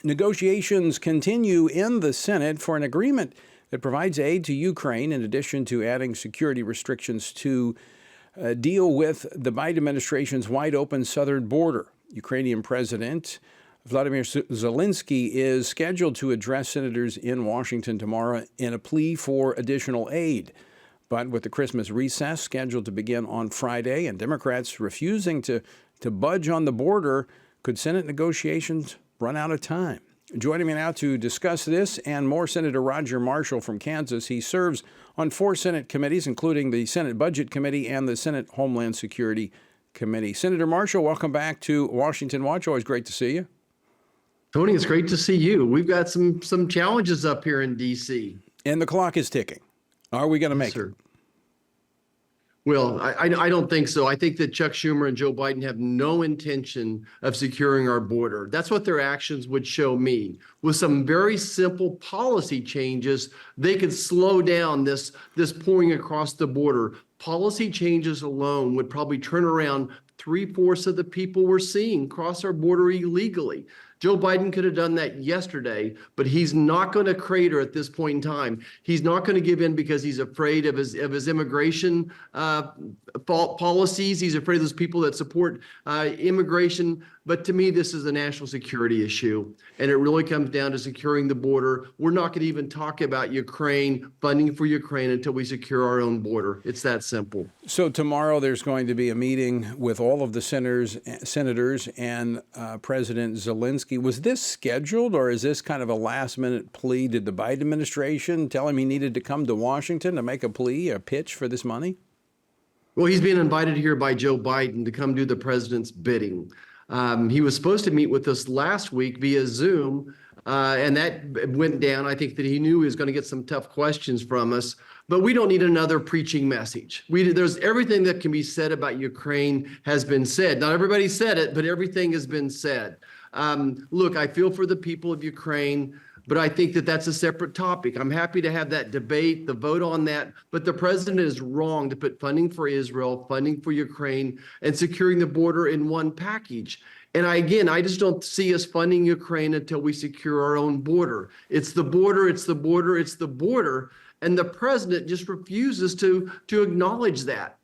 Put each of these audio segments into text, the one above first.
Negotiations continue in the Senate for an agreement that provides aid to Ukraine in addition to adding security restrictions to deal with the Biden administration's wide open southern border. Ukrainian President Vladimir Zelensky is scheduled to address senators in Washington tomorrow in a plea for additional aid. But with the Christmas recess scheduled to begin on Friday and Democrats refusing to budge on the border, could Senate negotiations run out of time? Joining me now to discuss this and more, Senator Roger Marshall from Kansas. He serves on 4 Senate committees, including the Senate Budget Committee and the Senate Homeland Security Committee. Senator Marshall, welcome back to Washington Watch. Always great to see you. Tony, it's great to see you. We've got some challenges up here in D.C. And the clock is ticking. Are we going to make it? Well, I don't think so. I think that Chuck Schumer and Joe Biden have no intention of securing our border. That's what their actions would show me. With some very simple policy changes, they could slow down this pouring across the border. Policy changes alone would probably turn around 3/4 of the people we're seeing cross our border illegally. Joe Biden could have done that yesterday, but he's not going to crater at this point in time. He's not going to give in because he's afraid of his immigration policies. He's afraid of those people that support immigration. But to me, this is a national security issue, and it really comes down to securing the border. We're not going to even talk about Ukraine, funding for Ukraine, until we secure our own border. It's that simple. So tomorrow there's going to be a meeting with all of the senators and President Zelensky. Was this scheduled, or is this kind of a last-minute plea? Did the Biden administration tell him he needed to come to Washington to make a plea, a pitch for this money? Well, he's being invited here by Joe Biden to come do the president's bidding. He was supposed to meet with us last week via Zoom, and that went down. I think that he knew he was going to get some tough questions from us, but we don't need another preaching message. There's everything that can be said about Ukraine has been said. Not everybody said it, but everything has been said. Look, I feel for the people of Ukraine, but I think that that's a separate topic. I'm happy to have that debate, the vote on that, but the president is wrong to put funding for Israel, funding for Ukraine, and securing the border in one package. And I just don't see us funding Ukraine until we secure our own border. It's the border, it's the border, it's the border, and the president just refuses to acknowledge that.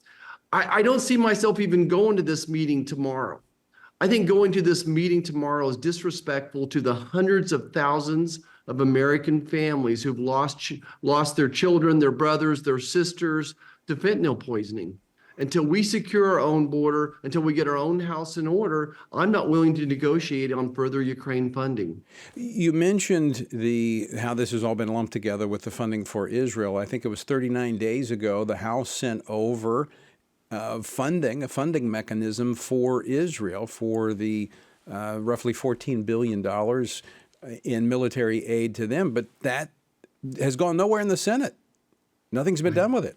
I don't see myself even going to this meeting tomorrow. I think going to this meeting tomorrow is disrespectful to the hundreds of thousands of American families who've lost their children, their brothers, their sisters to fentanyl poisoning. Until we secure our own border, until we get our own house in order, I'm not willing to negotiate on further Ukraine funding. You mentioned how this has all been lumped together with the funding for Israel. I think it was 39 days ago, the House sent over a funding mechanism for Israel for the roughly $14 billion in military aid to them. But that has gone nowhere in the Senate. Nothing's been done with it.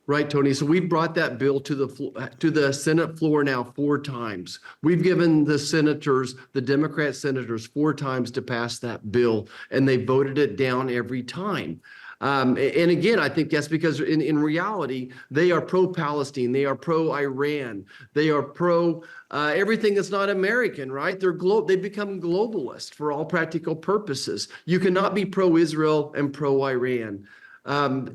Right, Tony. So we brought that bill to the Senate floor now 4 times. We've given the Democrat senators 4 times to pass that bill, and they voted it down every time. And again, I think that's because in reality, they are pro-Palestine, they are pro-Iran, they are pro everything that's not American, right? They become globalist for all practical purposes. You cannot be pro-Israel and pro-Iran.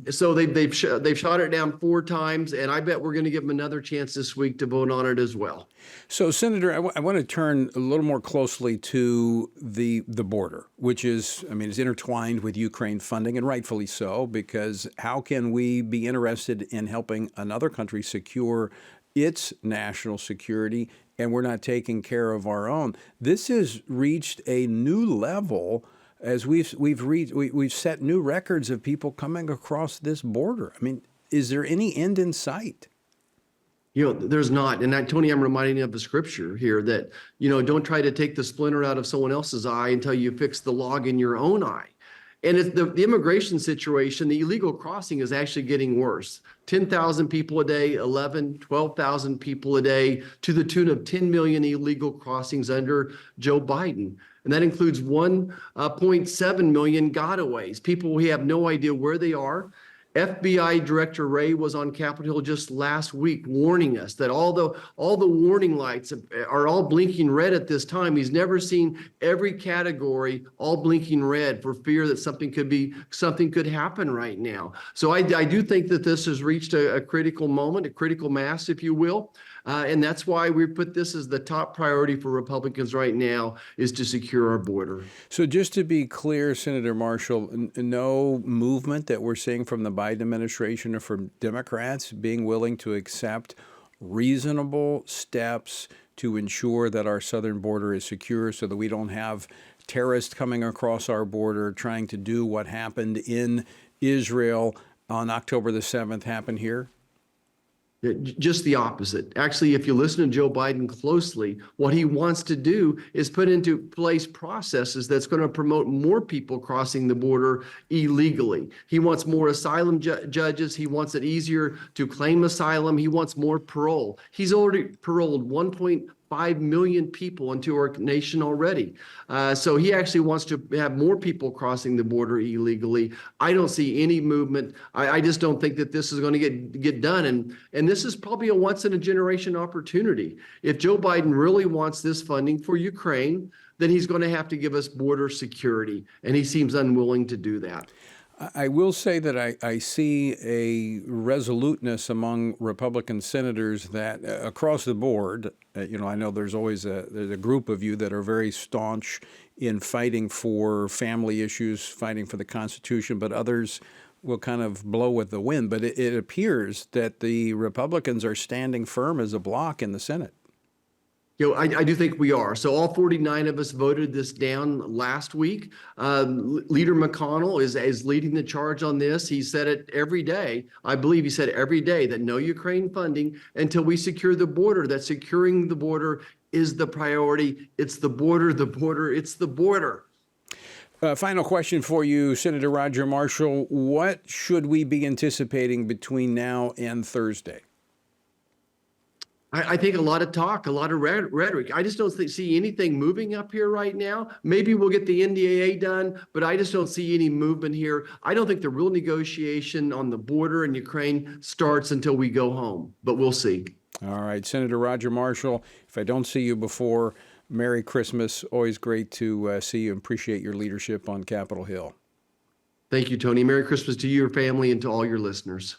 So they've shot it down 4 times, and I bet we're going to give them another chance this week to vote on it as well. So, Senator, I want to turn a little more closely to the border, which is intertwined with Ukraine funding, and rightfully so, because how can we be interested in helping another country secure its national security, and we're not taking care of our own? This has reached a new level as we've set new records of people coming across this border. I mean, is there any end in sight? There's not. And Tony, I'm reminding you of the scripture here that, don't try to take the splinter out of someone else's eye until you fix the log in your own eye. And it's the immigration situation, the illegal crossing is actually getting worse. 10,000 people a day, 12,000 people a day, to the tune of 10 million illegal crossings under Joe Biden. And that includes 1.7 million gotaways, people we have no idea where they are. FBI Director Wray was on Capitol Hill just last week warning us that all the warning lights are all blinking red at this time. He's never seen every category all blinking red for fear that something could happen right now. So I do think that this has reached a critical moment, a critical mass, if you will. And that's why we put this as the top priority for Republicans right now, is to secure our border. So just to be clear, Senator Marshall, no movement that we're seeing from the Biden administration or from Democrats being willing to accept reasonable steps to ensure that our southern border is secure so that we don't have terrorists coming across our border trying to do what happened in Israel on October the 7th happen here? Just the opposite. Actually, if you listen to Joe Biden closely, what he wants to do is put into place processes that's going to promote more people crossing the border illegally. He wants more asylum judges. He wants it easier to claim asylum. He wants more parole. He's already paroled 1.5 million people into our nation already. So he actually wants to have more people crossing the border illegally. I don't see any movement. I just don't think that this is going to get done. And this is probably a once in a generation opportunity. If Joe Biden really wants this funding for Ukraine, then he's going to have to give us border security. And he seems unwilling to do that. I will say that I see a resoluteness among Republican senators that across the board, I know there's always there's a group of you that are very staunch in fighting for family issues, fighting for the Constitution, but others will kind of blow with the wind. But it appears that the Republicans are standing firm as a bloc in the Senate. I do think we are. So all 49 of us voted this down last week. Leader McConnell is leading the charge on this. He said it every day. I believe he said every day that no Ukraine funding until we secure the border, that securing the border is the priority. It's the border, it's the border. Final question for you, Senator Roger Marshall. What should we be anticipating between now and Thursday? I think a lot of talk, a lot of rhetoric. I just don't see anything moving up here right now. Maybe we'll get the NDAA done, but I just don't see any movement here. I don't think the real negotiation on the border in Ukraine starts until we go home, but we'll see. All right, Senator Roger Marshall, if I don't see you before, Merry Christmas. Always great to see you and appreciate your leadership on Capitol Hill. Thank you, Tony. Merry Christmas to you, your family, and to all your listeners.